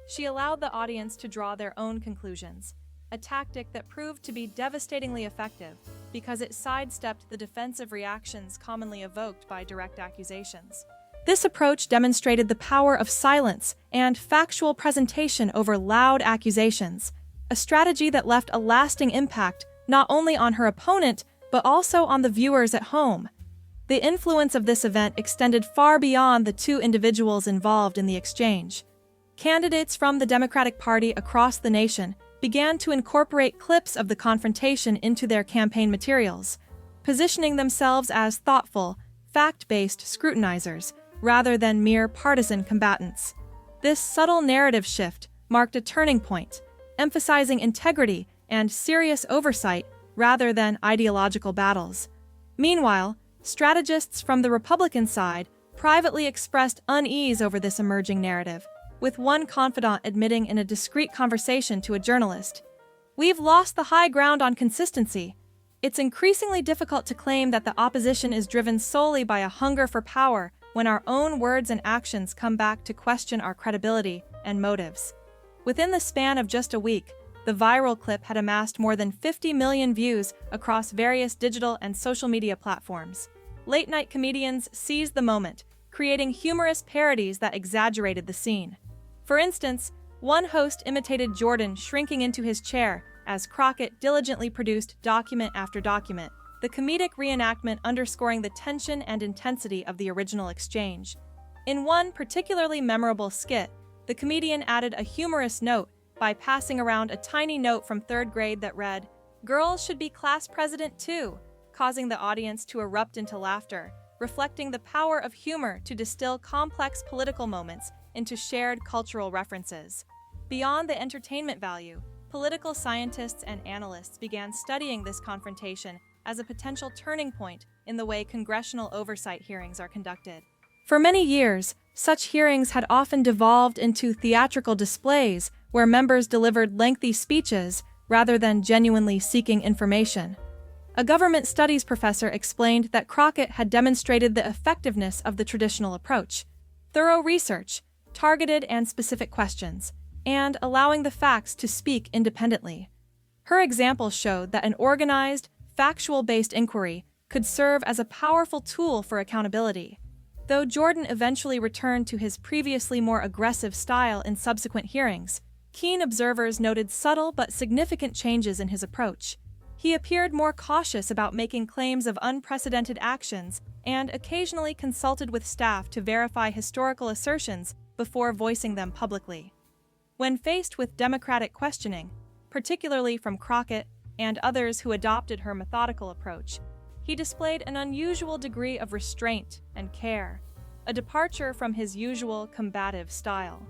Speaker 1: She allowed the audience to draw their own conclusions, a tactic that proved to be devastatingly effective because it sidestepped the defensive reactions commonly evoked by direct accusations. This approach demonstrated the power of silence and factual presentation over loud accusations, a strategy that left a lasting impact not only on her opponent but also on the viewers at home. The influence of this event extended far beyond the two individuals involved in the exchange. Candidates from the Democratic Party across the nation began to incorporate clips of the confrontation into their campaign materials, positioning themselves as thoughtful, fact-based scrutinizers rather than mere partisan combatants. This subtle narrative shift marked a turning point, emphasizing integrity and serious oversight rather than ideological battles. Meanwhile, strategists from the Republican side privately expressed unease over this emerging narrative, with one confidant admitting in a discreet conversation to a journalist, "We've lost the high ground on consistency. It's increasingly difficult to claim that the opposition is driven solely by a hunger for power when our own words and actions come back to question our credibility and motives." Within the span of just a week, the viral clip had amassed more than 50 million views across various digital and social media platforms. Late-night comedians seized the moment, creating humorous parodies that exaggerated the scene. For instance, one host imitated Jordan shrinking into his chair as Crockett diligently produced document after document, the comedic reenactment underscoring the tension and intensity of the original exchange. In one particularly memorable skit, the comedian added a humorous note by passing around a tiny note from third grade that read, "Girls should be class president too," causing the audience to erupt into laughter, reflecting the power of humor to distill complex political moments into shared cultural references. Beyond the entertainment value, political scientists and analysts began studying this confrontation as a potential turning point in the way congressional oversight hearings are conducted. For many years, such hearings had often devolved into theatrical displays where members delivered lengthy speeches rather than genuinely seeking information. A government studies professor explained that Crockett had demonstrated the effectiveness of the traditional approach: thorough research, targeted and specific questions, and allowing the facts to speak independently. Her example showed that an organized, factual-based inquiry could serve as a powerful tool for accountability. Though Jordan eventually returned to his previously more aggressive style in subsequent hearings, keen observers noted subtle but significant changes in his approach. He appeared more cautious about making claims of unprecedented actions and occasionally consulted with staff to verify historical assertions before voicing them publicly. When faced with Democratic questioning, particularly from Crockett and others who adopted her methodical approach, he displayed an unusual degree of restraint and care, a departure from his usual combative style.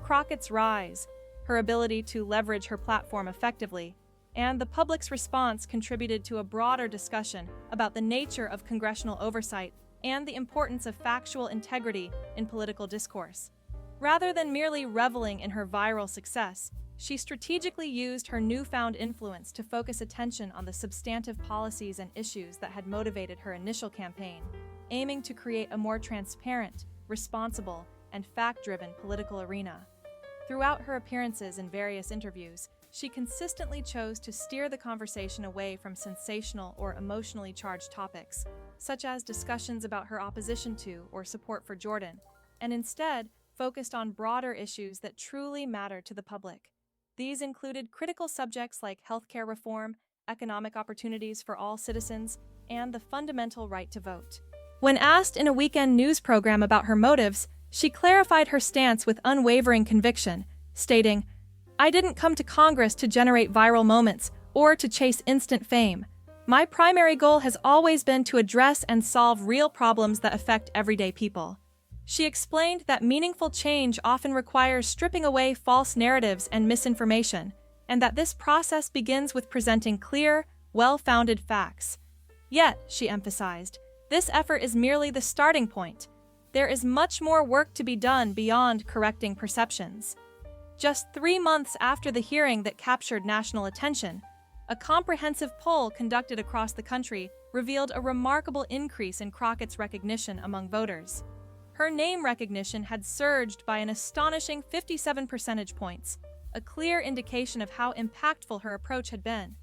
Speaker 1: Crockett's rise, her ability to leverage her platform effectively, and the public's response contributed to a broader discussion about the nature of congressional oversight and the importance of factual integrity in political discourse. Rather than merely reveling in her viral success, she strategically used her newfound influence to focus attention on the substantive policies and issues that had motivated her initial campaign. aiming to create a more transparent, responsible, and fact-driven political arena. Throughout her appearances in various interviews, she consistently chose to steer the conversation away from sensational or emotionally charged topics, such as discussions about her opposition to or support for Jordan, and instead focused on broader issues that truly matter to the public. These included critical subjects like healthcare reform, economic opportunities for all citizens, and the fundamental right to vote. When asked in a weekend news program about her motives, she clarified her stance with unwavering conviction, stating, "I didn't come to Congress to generate viral moments or to chase instant fame. My primary goal has always been to address and solve real problems that affect everyday people." She explained that meaningful change often requires stripping away false narratives and misinformation, and that this process begins with presenting clear, well-founded facts. Yet, she emphasized, this effort is merely the starting point. There is much more work to be done beyond correcting perceptions. Just 3 months after the hearing that captured national attention, a comprehensive poll conducted across the country revealed a remarkable increase in Crockett's recognition among voters. Her name recognition had surged by an astonishing 57 percentage points, a clear indication of how impactful her approach had been.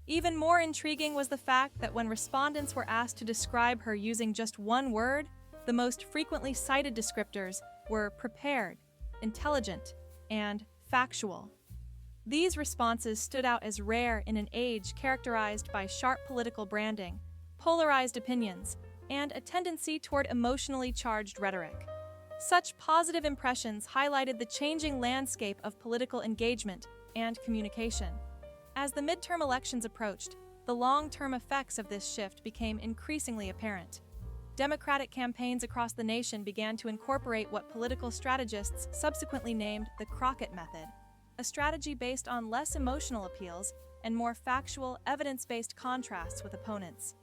Speaker 1: Even more intriguing was the fact that when respondents were asked to describe her using just one word, the most frequently cited descriptors were prepared, intelligent, and factual. These responses stood out as rare in an age characterized by sharp political branding, polarized opinions, and a tendency toward emotionally charged rhetoric. Such positive impressions highlighted the changing landscape of political engagement and communication. As the midterm elections approached, the long-term effects of this shift became increasingly apparent. Democratic campaigns across the nation began to incorporate what political strategists subsequently named the Crockett method, a strategy based on less emotional appeals and more factual, evidence-based contrasts with opponents.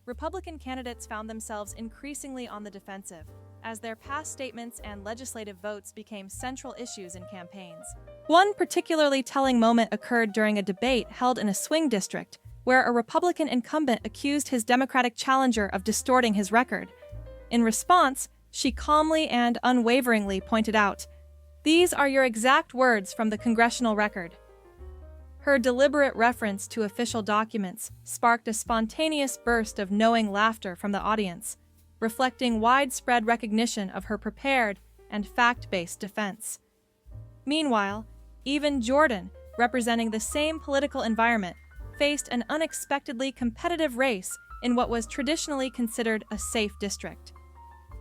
Speaker 1: Republican candidates found themselves increasingly on the defensive, as their past statements and legislative votes became central issues in campaigns. One particularly telling moment occurred during a debate held in a swing district, where a Republican incumbent accused his Democratic challenger of distorting his record. In response, she calmly and unwaveringly pointed out, "These are your exact words from the congressional record." Her deliberate reference to official documents sparked a spontaneous burst of knowing laughter from the audience, reflecting widespread recognition of her prepared and fact-based defense. Meanwhile, even Jordan, representing the same political environment, faced an unexpectedly competitive race in what was traditionally considered a safe district.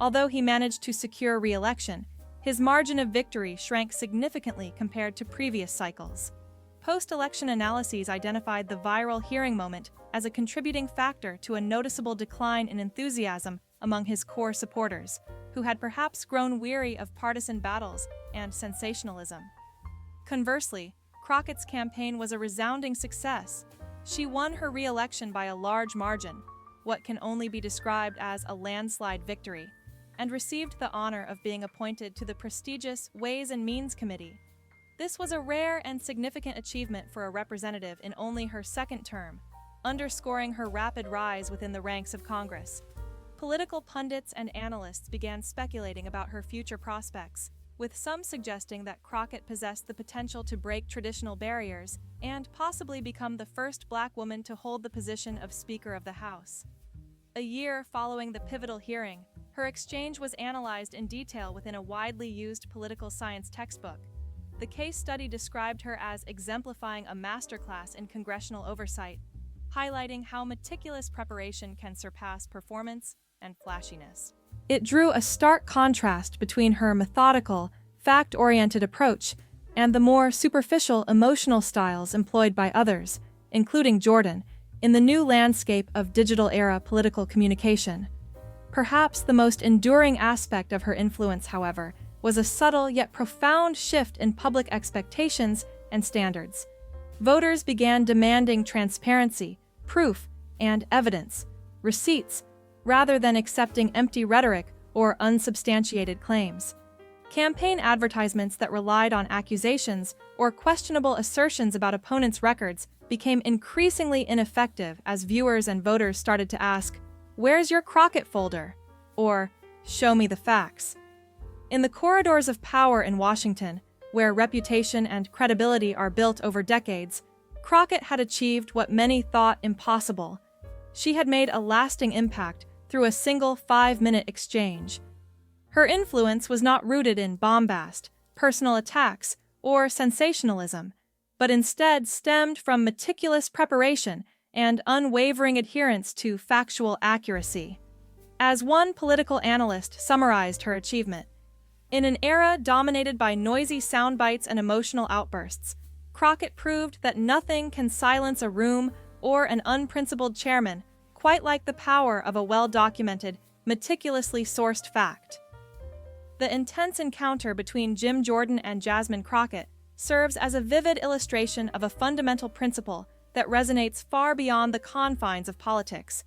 Speaker 1: Although he managed to secure re-election, his margin of victory shrank significantly compared to previous cycles. Post-election analyses identified the viral hearing moment as a contributing factor to a noticeable decline in enthusiasm among his core supporters, who had perhaps grown weary of partisan battles and sensationalism. Conversely, Crockett's campaign was a resounding success. She won her re-election by a large margin, what can only be described as a landslide victory, and received the honor of being appointed to the prestigious Ways and Means Committee. This was a rare and significant achievement for a representative in only her second term, underscoring her rapid rise within the ranks of Congress. Political pundits and analysts began speculating about her future prospects, with some suggesting that Crockett possessed the potential to break traditional barriers and possibly become the first Black woman to hold the position of Speaker of the House. A year following the pivotal hearing, her exchange was analyzed in detail within a widely used political science textbook. The case study described her as exemplifying a masterclass in congressional oversight, highlighting how meticulous preparation can surpass performance and flashiness. It drew a stark contrast between her methodical, fact-oriented approach and the more superficial emotional styles employed by others, including Jordan, in the new landscape of digital-era political communication. Perhaps the most enduring aspect of her influence, however, was a subtle yet profound shift in public expectations and standards. Voters began demanding transparency, proof, and evidence, receipts, rather than accepting empty rhetoric or unsubstantiated claims. Campaign advertisements that relied on accusations or questionable assertions about opponents' records became increasingly ineffective as viewers and voters started to ask, "Where's your Crockett folder?" or "show me the facts." In the corridors of power in Washington, where reputation and credibility are built over decades, Crockett had achieved what many thought impossible. She had made a lasting impact through a single 5-minute exchange. Her influence was not rooted in bombast, personal attacks, or sensationalism, but instead stemmed from meticulous preparation and unwavering adherence to factual accuracy. As one political analyst summarized her achievement, "In an era dominated by noisy soundbites and emotional outbursts, Crockett proved that nothing can silence a room or an unprincipled chairman quite like the power of a well-documented, meticulously sourced fact." The intense encounter between Jim Jordan and Jasmine Crockett serves as a vivid illustration of a fundamental principle that resonates far beyond the confines of politics.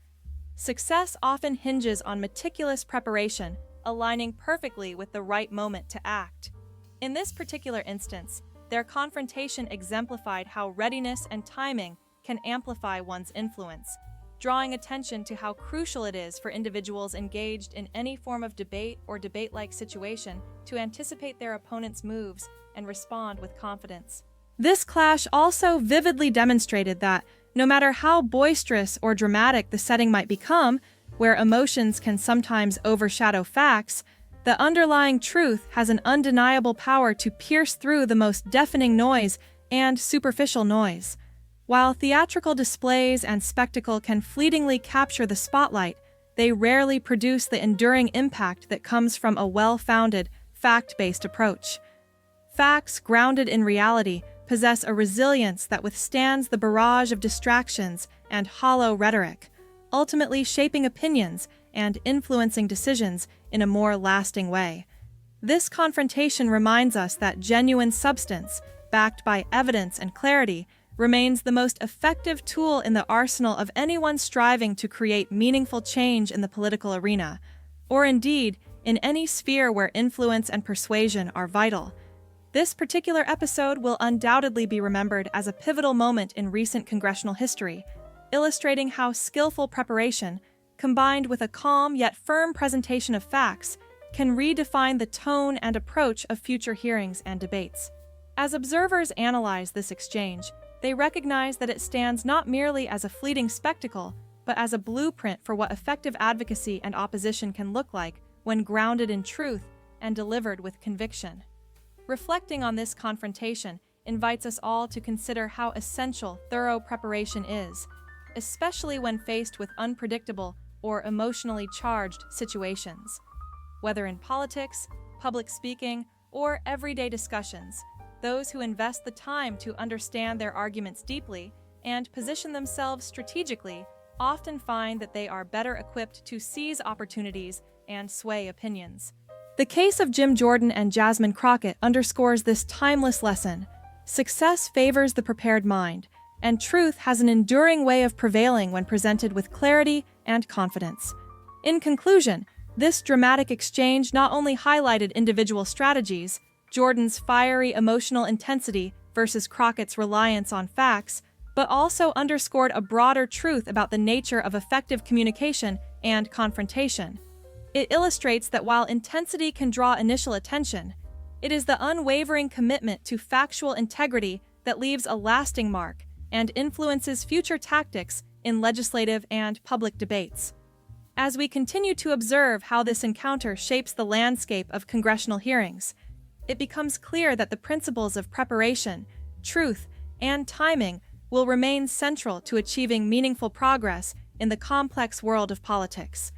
Speaker 1: Success often hinges on meticulous preparation, aligning perfectly with the right moment to act. In this particular instance, their confrontation exemplified how readiness and timing can amplify one's influence, drawing attention to how crucial it is for individuals engaged in any form of debate or debate-like situation to anticipate their opponent's moves and respond with confidence. This clash also vividly demonstrated that, no matter how boisterous or dramatic the setting might become, where emotions can sometimes overshadow facts, the underlying truth has an undeniable power to pierce through the most deafening noise and superficial noise. While theatrical displays and spectacle can fleetingly capture the spotlight, they rarely produce the enduring impact that comes from a well-founded, fact-based approach. Facts grounded in reality possess a resilience that withstands the barrage of distractions and hollow rhetoric, ultimately shaping opinions and influencing decisions in a more lasting way. This confrontation reminds us that genuine substance, backed by evidence and clarity, remains the most effective tool in the arsenal of anyone striving to create meaningful change in the political arena, or indeed, in any sphere where influence and persuasion are vital. This particular episode will undoubtedly be remembered as a pivotal moment in recent congressional history, illustrating how skillful preparation, combined with a calm yet firm presentation of facts, can redefine the tone and approach of future hearings and debates. As observers analyze this exchange, they recognize that it stands not merely as a fleeting spectacle, but as a blueprint for what effective advocacy and opposition can look like when grounded in truth and delivered with conviction. Reflecting on this confrontation invites us all to consider how essential thorough preparation is, especially when faced with unpredictable or emotionally charged situations. Whether in politics, public speaking, or everyday discussions, those who invest the time to understand their arguments deeply and position themselves strategically often find that they are better equipped to seize opportunities and sway opinions. The case of Jim Jordan and Jasmine Crockett underscores this timeless lesson. Success favors the prepared mind, and truth has an enduring way of prevailing when presented with clarity and confidence. In conclusion, this dramatic exchange not only highlighted individual strategies, Jordan's fiery emotional intensity versus Crockett's reliance on facts, but also underscored a broader truth about the nature of effective communication and confrontation. It illustrates that while intensity can draw initial attention, it is the unwavering commitment to factual integrity that leaves a lasting mark and influences future tactics in legislative and public debates. As we continue to observe how this encounter shapes the landscape of congressional hearings, it becomes clear that the principles of preparation, truth, and timing will remain central to achieving meaningful progress in the complex world of politics.